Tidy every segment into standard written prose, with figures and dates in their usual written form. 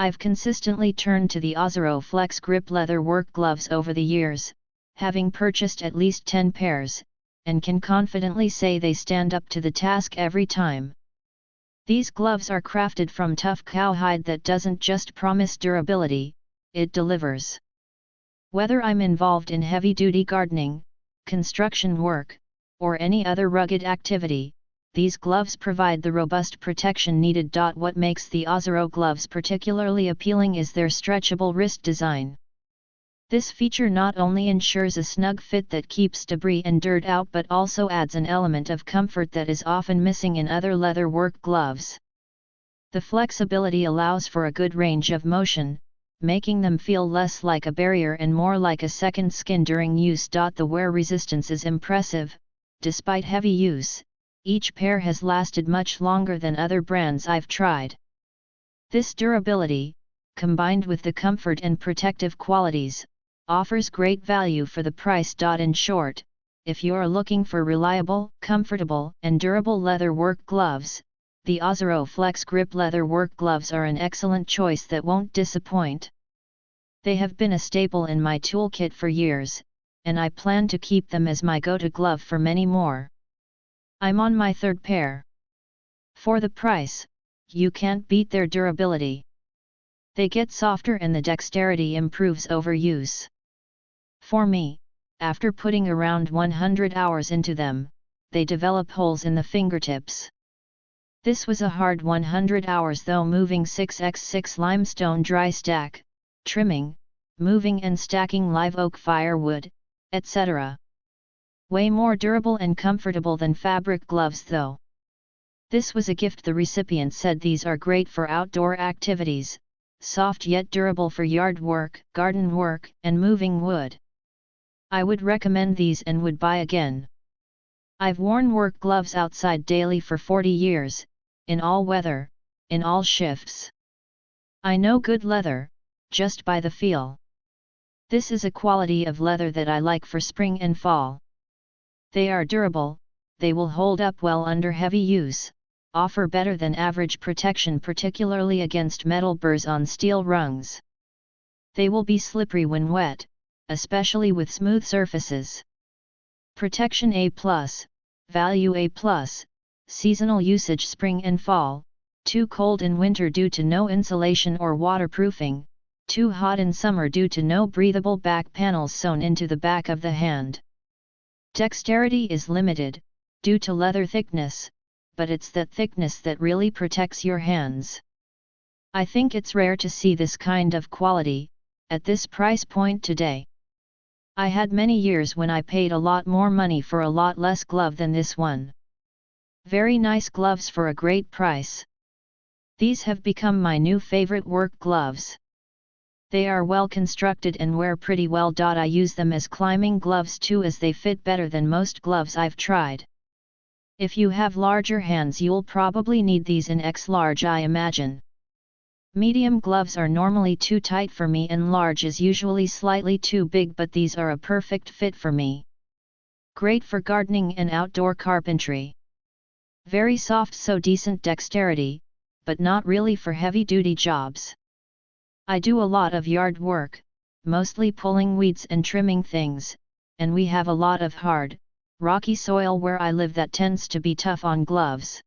I've consistently turned to the OZERO Flex Grip Leather Work Gloves over the years, having purchased at least 10 pairs, and can confidently say they stand up to the task every time. These gloves are crafted from tough cowhide that doesn't just promise durability, it delivers. Whether I'm involved in heavy-duty gardening, construction work, or any other rugged activity, these gloves provide the robust protection needed. What makes the OZERO gloves particularly appealing is their stretchable wrist design. This feature not only ensures a snug fit that keeps debris and dirt out but also adds an element of comfort that is often missing in other leather work gloves. The flexibility allows for a good range of motion, making them feel less like a barrier and more like a second skin during use. The wear resistance is impressive. Despite heavy use, each pair has lasted much longer than other brands I've tried. This durability, combined with the comfort and protective qualities, offers great value for the price. In short, if you're looking for reliable, comfortable, and durable leather work gloves, the OZERO Flex Grip Leather Work Gloves are an excellent choice that won't disappoint. They have been a staple in my toolkit for years, and I plan to keep them as my go-to glove for many more. I'm on my third pair. For the price, you can't beat their durability. They get softer and the dexterity improves over use. For me, after putting around 100 hours into them, they develop holes in the fingertips. This was a hard 100 hours though, moving 6x6 limestone dry stack, trimming, moving and stacking live oak firewood, etc. Way more durable and comfortable than fabric gloves though. This was a gift. The recipient said these are great for outdoor activities, soft yet durable for yard work, garden work, and moving wood. I would recommend these and would buy again. I've worn work gloves outside daily for 40 years, in all weather, in all shifts. I know good leather, just by the feel. This is a quality of leather that I like for spring and fall. They are durable, they will hold up well under heavy use, offer better than average protection particularly against metal burrs on steel rungs. They will be slippery when wet, especially with smooth surfaces. Protection A+, value A+, seasonal usage spring and fall, too cold in winter due to no insulation or waterproofing, too hot in summer due to no breathable back panels sewn into the back of the hand. Dexterity is limited, due to leather thickness, but it's that thickness that really protects your hands. I think it's rare to see this kind of quality, at this price point today. I had many years when I paid a lot more money for a lot less glove than this one. Very nice gloves for a great price. These have become my new favorite work gloves. They are well constructed and wear pretty well. I use them as climbing gloves too as they fit better than most gloves I've tried. If you have larger hands you'll probably need these in X large I imagine. Medium gloves are normally too tight for me and large is usually slightly too big, but these are a perfect fit for me. Great for gardening and outdoor carpentry. Very soft, so decent dexterity, but not really for heavy-duty jobs. I do a lot of yard work, mostly pulling weeds and trimming things, and we have a lot of hard, rocky soil where I live that tends to be tough on gloves.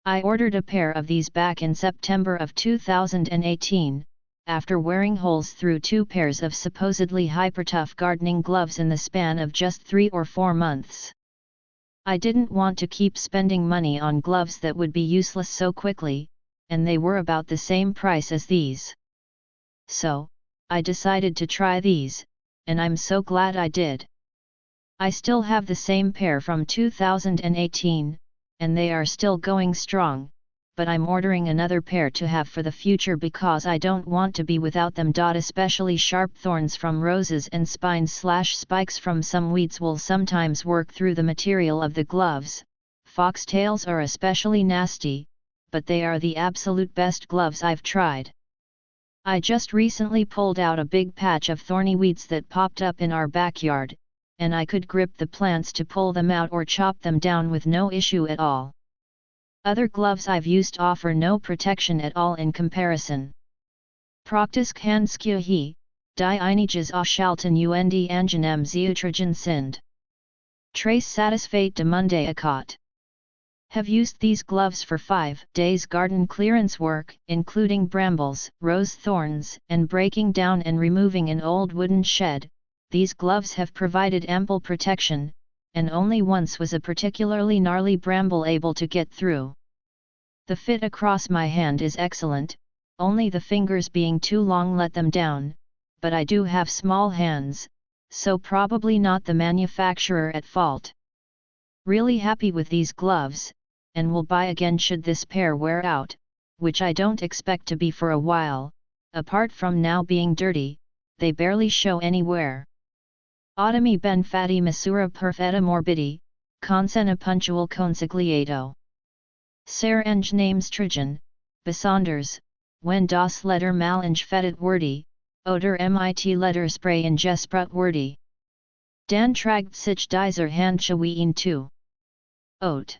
I ordered a pair of these back in September of 2018, after wearing holes through 2 pairs of supposedly hyper-tough gardening gloves in the span of just 3 or 4 months. I didn't want to keep spending money on gloves that would be useless so quickly, and they were about the same price as these. So, I decided to try these, and I'm so glad I did. I still have the same pair from 2018, and they are still going strong, but I'm ordering another pair to have for the future because I don't want to be without them. Especially sharp thorns from roses and spines/spikes from some weeds will sometimes work through the material of the gloves. Foxtails are especially nasty, but they are the absolute best gloves I've tried. I just recently pulled out a big patch of thorny weeds that popped up in our backyard, and I could grip the plants to pull them out or chop them down with no issue at all. Other gloves I've used offer no protection at all in comparison. Praktisk handskjöhi, die einiges Ausschalten und angenehm Zeutragen sind. Trace satisfait de Monday akot. Have used these gloves for 5 days garden clearance work, including brambles, rose thorns, and breaking down and removing an old wooden shed. These gloves have provided ample protection, and only once was a particularly gnarly bramble able to get through. The fit across my hand is excellent, only the fingers being too long let them down, but I do have small hands, so probably not the manufacturer at fault. Really happy with these gloves, and will buy again should this pair wear out, which I don't expect to be for a while. Apart from now being dirty, they barely show any wear. Ottimi ben fatti misura perfetta morbidi, consena puntual consigliato. Ser eng names trigen, besonders, when das letter mal eng fettet wordy, oder mit letter spray in gesprut wordy. Dan tragt sich dieser Handschewien zu. Oat.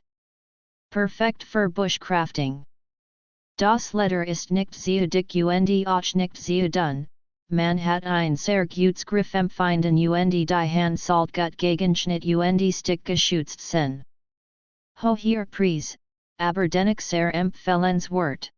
Perfekt für Bushcrafting. Das Letter ist nicht sehr dick und auch nicht sehr dünn, man hat ein sehr gutes Griff empfinden und die Hand sollt gut gegenschnitt und stick geschützt sein. Ho hier Preis, aber dennoch sehr empfehlenswert.